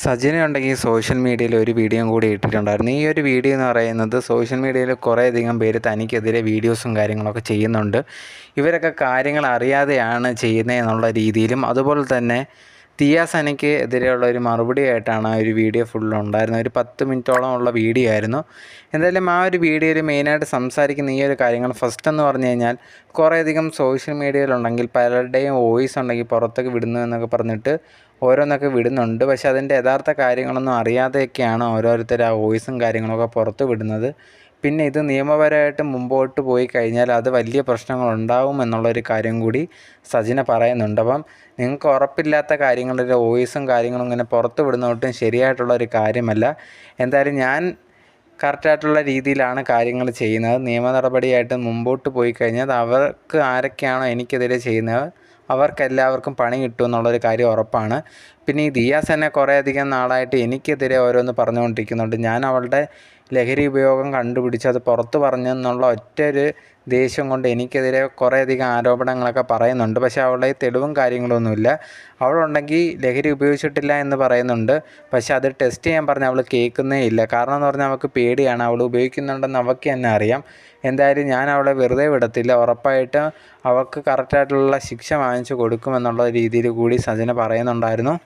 സജിനുണ്ടെങ്കിൽ social മീഡിയയിൽ ഒരു വീഡിയോയും കൂടി ഇട്ടിട്ടുണ്ടായിരുന്നു. ഈ ഒരു വീഡിയോ എന്ന് പറയുന്നത് സോഷ്യൽ മീഡിയയിൽ കുറേയധികം പേര് തനിക്കെതിരെ വീഡിയോസും കാര്യങ്ങളൊക്കെ ചെയ്യുന്നുണ്ട്. ഇവരൊക്കെ കാര്യങ്ങൾ അറിയാതെയാണ് ചെയ്യുന്നത് എന്നുള്ള രീതിയിലും, അതുപോലെ തന്നെ തിയ സനയ്ക്ക് എതിരെയുള്ള ഒരു മറുപടി ആയിട്ടാണ് ആ ഒരു വീഡിയോ ഫുള്ളുണ്ടായിരുന്നത്. ഒരു 10 മിനിറ്റോളം ഉള്ള വീഡിയോ ആയിരുന്നു. എന്തായാലും ആ ഒരു വീഡിയോയിൽ മെയിനായിട്ട് സംസാരിക്കുന്ന ഈ ഒരു കാര്യങ്ങൾ ഫസ്റ്റ് എന്ന് പറഞ്ഞു കഴിഞ്ഞാൽ, കുറേയധികം സോഷ്യൽ മീഡിയയിലുണ്ടെങ്കിൽ പലരുടെയും വോയിസ് ഉണ്ടെങ്കിൽ പുറത്തേക്ക് വിടുന്നു എന്നൊക്കെ പറഞ്ഞിട്ട് ഓരോന്നൊക്കെ വിടുന്നുണ്ട്. പക്ഷേ അതിൻ്റെ യഥാർത്ഥ കാര്യങ്ങളൊന്നും അറിയാതെയൊക്കെയാണ് ഓരോരുത്തർ ആ വോയിസും കാര്യങ്ങളൊക്കെ പുറത്ത് വിടുന്നത്. പിന്നെ ഇത് നിയമപരമായിട്ട് മുമ്പോട്ട് പോയി കഴിഞ്ഞാൽ അത് വലിയ പ്രശ്നങ്ങളുണ്ടാവും എന്നുള്ളൊരു കാര്യം കൂടി സജിന പറയുന്നുണ്ട്. അപ്പം നിങ്ങൾക്ക് ഉറപ്പില്ലാത്ത കാര്യങ്ങളുടെ വോയിസും കാര്യങ്ങളും ഇങ്ങനെ പുറത്ത് വിടുന്നതൊട്ടും ശരിയായിട്ടുള്ളൊരു കാര്യമല്ല. എന്തായാലും ഞാൻ കറക്റ്റായിട്ടുള്ള രീതിയിലാണ് കാര്യങ്ങൾ ചെയ്യുന്നത്. നിയമ നടപടിയായിട്ട് മുമ്പോട്ട് പോയി കഴിഞ്ഞാൽ അവർക്ക് ആരൊക്കെയാണോ എനിക്കെതിരെ ചെയ്യുന്നത് അവർക്കെല്ലാവർക്കും പണി കിട്ടുമെന്നുള്ളൊരു കാര്യം ഉറപ്പാണ്. പിന്നെ ഈ ദിയ സന കുറേയധികം നാളായിട്ട് എനിക്കെതിരെ ഓരോന്ന് പറഞ്ഞുകൊണ്ടിരിക്കുന്നുണ്ട്. ഞാൻ അവളുടെ ലഹരി ഉപയോഗം കണ്ടുപിടിച്ച് അത് പുറത്ത് പറഞ്ഞെന്നുള്ള ഒറ്റൊരു ദേഷ്യം കൊണ്ട് എനിക്കെതിരെ കുറേയധികം ആരോപണങ്ങളൊക്കെ പറയുന്നുണ്ട്. പക്ഷേ അവളുടെ തെളിവും കാര്യങ്ങളൊന്നുമില്ല. അവളുണ്ടെങ്കിൽ ലഹരി ഉപയോഗിച്ചിട്ടില്ല എന്ന് പറയുന്നുണ്ട്. പക്ഷേ അത് ടെസ്റ്റ് ചെയ്യാൻ പറഞ്ഞാൽ അവൾ കേൾക്കുന്നേ ഇല്ല. കാരണം എന്ന് പറഞ്ഞാൽ അവൾക്ക് പേടിയാണ്. അവൾ ഉപയോഗിക്കുന്നുണ്ടെന്ന് അവൾക്ക് തന്നെ അറിയാം. എന്തായാലും ഞാൻ അവളെ വെറുതെ വിടത്തില്ല. ഉറപ്പായിട്ട് അവൾക്ക് കറക്റ്റായിട്ടുള്ള ശിക്ഷ വാങ്ങിച്ചു കൊടുക്കുമെന്നുള്ള രീതിയിൽ കൂടി സജന പറയുന്നുണ്ടായിരുന്നു.